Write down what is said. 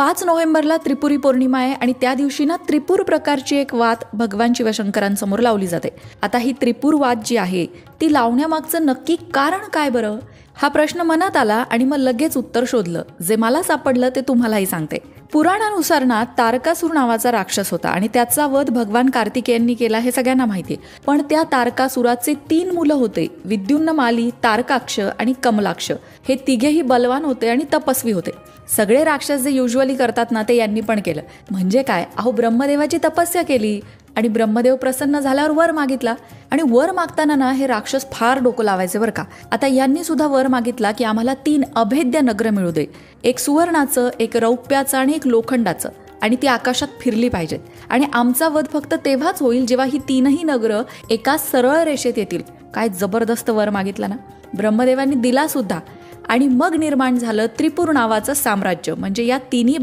5 नोव्हेंबरला त्रिपुरी पौर्णिमा आहे आणि त्या दिवशी ना त्रिपूर प्रकारची एक वात भगवान शिवशंकरांसमोर लावली जाते. आता ही त्रिपूर वात जी आहे ती लावण्यामागचं नक्की कारण काय बरं, हा प्रश्न मनात आला आणि मग लगेच उत्तर शोधलं. जे मला सापडलं ते तुम्हालाही सांगते. पुराणानुसार ना तारकासूर नावाचा राक्षस होता आणि त्याचा वध भगवान कार्तिकेयांनी केला हे सगळ्यांना माहिती आहे. पण त्या तारकासुराचे 3 मुलं होते, विद्युन्नमाली, तारकाक्ष आणि कमलाक्ष. हे तिघेही बलवान होते आणि तपस्वी होते. सगळे राक्षस जे युज्युअली करतात ना ते यांनी पण केलं. म्हणजे काय, ब्रह्मदेवाची तपस्या केली आणि ब्रह्मदेव प्रसन्न झाल्यावर वर मागितला. आणि वर मागताना ना हे राक्षस फार डोकं लावायचे बरं का. आता यांनी सुद्धा वर मागितला की आम्हाला 3 अभेद्य नगर मिळू दे, एक सुवर्णाचं, एक रौप्याचं आणि एक लोखंडाचं, आणि ती आकाशात फिरली पाहिजेत. आणि आमचा वध फक्त तेव्हाच होईल जेव्हा ही 3ही नगरं एका सरळ रेषेत येतील. काय जबरदस्त वर मागितला ना. ब्रह्मदेवांनी दिला सुद्धा. आणि मग निर्माण झालं त्रिपूर नावाचं साम्राज्य. म्हणजे या 3ही